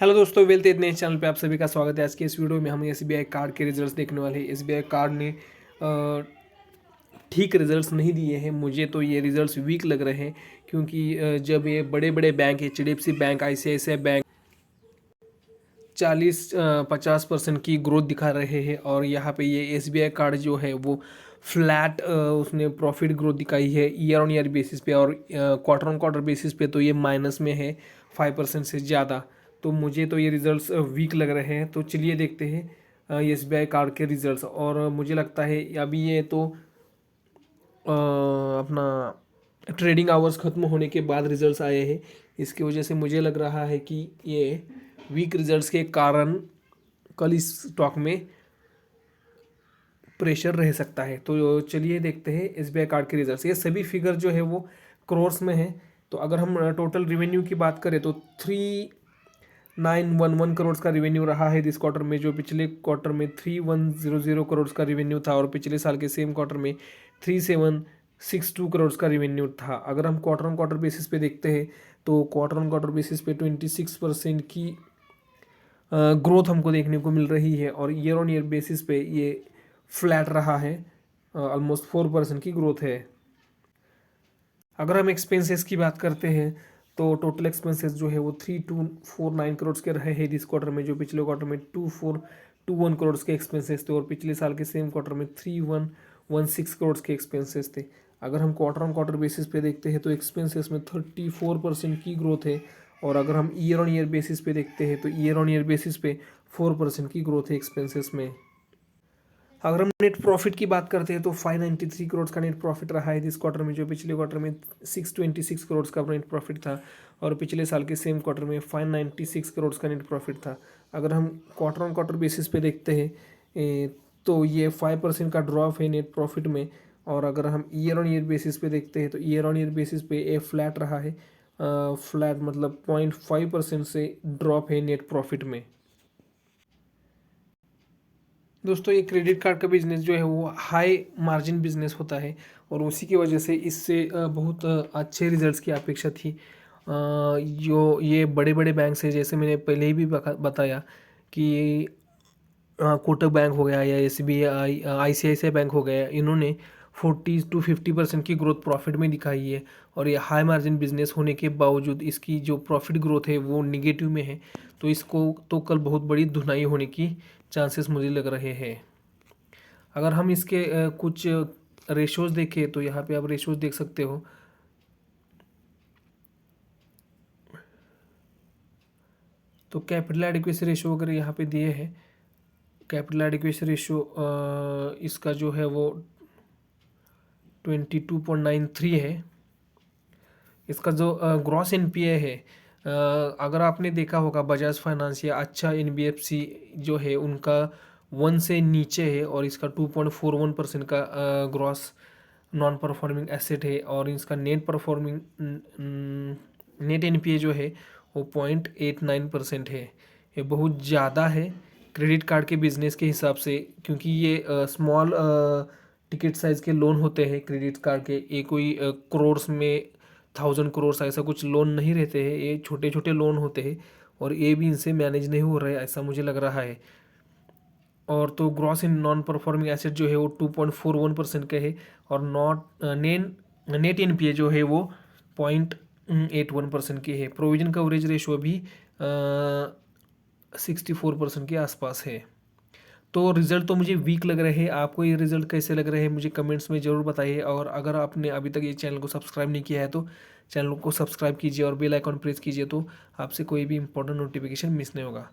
Hello दोस्तों, wealth इतने channel पे आप सभी का स्वागत है। आज के इस वीडियो में हम एसबीआई कार्ड के रिजल्ट्स देखने वाले हैं। एसबीआई कार्ड ने ठीक रिजल्ट्स नहीं दिए हैं। मुझे तो ये रिजल्ट्स वीक लग रहे हैं क्योंकि जब ये बड़े बड़े bank HDFC bank, ICICI bank 40-50% की ग्रोथ दिखा रहे हैं और यहाँ पे ये एसबीआई कार्ड जो है वो फ्लैट उसने प्रॉफिट ग्रोथ दिखाई है ईयर ऑन ईयर बेसिस पे, और क्वार्टर ऑन क्वार्टर बेसिस पे तो ये माइनस में है 5% से ज़्यादा। तो मुझे तो ये रिज़ल्ट्स वीक लग रहे हैं। तो चलिए देखते हैं एसबीआई कार्ड के रिज़ल्ट्स। और मुझे लगता है अभी ये तो अपना ट्रेडिंग आवर्स ख़त्म होने के बाद रिजल्ट्स आए हैं। इसकी वजह से मुझे लग रहा है कि ये वीक रिजल्ट्स के कारण कल इस स्टॉक में प्रेशर रह सकता है। तो चलिए देखते हैं एसबीआई कार्ड के रिजल्ट्स। ये सभी फिगर जो है वो क्रोर्स में है। तो अगर हम टोटल रिवेन्यू की बात करें तो 3911 करोड़ का रिवेन्यू रहा है दिस क्वार्टर में, जो पिछले क्वार्टर में 3100 करोड़ का रिवेन्यू था और पिछले साल के सेम क्वार्टर में 3762 करोड़ का रिवेन्यू था। अगर हम क्वार्टर ऑन क्वार्टर बेसिस पे देखते हैं तो क्वार्टर ऑन क्वार्टर बेसिस पे 26% की ग्रोथ हमको देखने को मिल रही है और ईयर ऑन ईयर बेसिस पे ये फ्लैट रहा है, ऑलमोस्ट 4% की ग्रोथ है। अगर हम एक्सपेंसेस की बात करते हैं तो टोटल एक्सपेंसेस जो है वो 3249 करोड़ के रहे हैं दिस क्वार्टर में, जो पिछले क्वार्टर में 2421 करोड़ के एक्सपेंसेस थे और पिछले साल के सेम क्वार्टर में 3116 करोड़ के एक्सपेंसेस थे। अगर हम क्वार्टर ऑन क्वार्टर बेसिस पे देखते हैं तो एक्सपेंसेस में 34% की ग्रोथ है और अगर हम ईयर ऑन ईयर बेसिस पे देखते हैं तो ईयर ऑन ईयर बेसिस पे 4% की ग्रोथ है एक्सपेंसेस में। अगर हम नेट प्रॉफिट की बात करते हैं तो 593 करोड़ का नेट प्रॉफिट रहा है दिस क्वार्टर में, जो पिछले क्वार्टर में 626 करोड़ का नेट प्रॉफिट था और पिछले साल के सेम क्वार्टर में 596 करोड़ का नेट प्रॉफिट था। अगर हम क्वार्टर ऑन क्वार्टर बेसिस पे देखते हैं तो ये 5% का ड्रॉप है नेट प्रॉफिट में। और अगर हम ईयर ऑन ईयर बेसिस पे देखते हैं तो ईयर ऑन ईयर बेसिस पे ये फ्लैट रहा है। फ्लैट मतलब 0.5% से ड्रॉप है नेट प्रॉफिट में। दोस्तों, ये क्रेडिट कार्ड का बिजनेस जो है वो हाई मार्जिन बिजनेस होता है और उसी की वजह से इससे बहुत अच्छे रिजल्ट्स की अपेक्षा थी। जो ये बड़े बड़े बैंक है, जैसे मैंने पहले ही भी बताया कि कोटक बैंक हो गया या एसबीआई, आईसीआईसीआई बैंक हो गया, इन्होंने 40-50% की ग्रोथ प्रॉफिट में दिखाई है और ये हाई मार्जिन बिजनेस होने के बावजूद इसकी जो प्रॉफिट ग्रोथ है वो निगेटिव में है। तो इसको तो कल बहुत बड़ी धुनाई होने की चांसेस मुझे लग रहे हैं। अगर हम इसके कुछ रेशोज़ देखें तो यहाँ पे आप रेशोज़ देख सकते हो। तो कैपिटल एडिक्वेसी रेशो अगर यहाँ पे दिए हैं, कैपिटल एडिक्वेसी रेशो इसका जो है वो 22.93 है। इसका जो ग्रॉस एनपीए है, अगर आपने देखा होगा बजाज फाइनेंस या अच्छा एनबीएफसी जो है उनका 1 से नीचे है और इसका 2.41% का ग्रॉस नॉन परफॉर्मिंग एसेट है और इसका नेट एनपीए जो है वो 0.89% है। ये बहुत ज़्यादा है क्रेडिट कार्ड के बिजनेस के हिसाब से, क्योंकि ये स्मॉल टिकट साइज़ के लोन होते हैं क्रेडिट कार्ड के। ये कोई करोड़्स में 1000 करोड़ ऐसा कुछ लोन नहीं रहते हैं, ये छोटे छोटे लोन होते हैं और ये भी इनसे मैनेज नहीं हो रहा है ऐसा मुझे लग रहा है। और तो gross in non performing asset जो है वो 2.41% का है और नेट एनपीए जो है वो 0.81% की है। प्रोविजन कवरेज रेशो भी 64% के आसपास है। तो रिज़ल्ट तो मुझे वीक लग रहे हैं। आपको ये रिज़ल्ट कैसे लग रहे हैं मुझे कमेंट्स में ज़रूर बताइए और अगर आपने अभी तक ये चैनल को सब्सक्राइब नहीं किया है तो चैनल को सब्सक्राइब कीजिए और बेल आइकॉन प्रेस कीजिए, तो आपसे कोई भी इंपॉर्टेंट नोटिफिकेशन मिस नहीं होगा।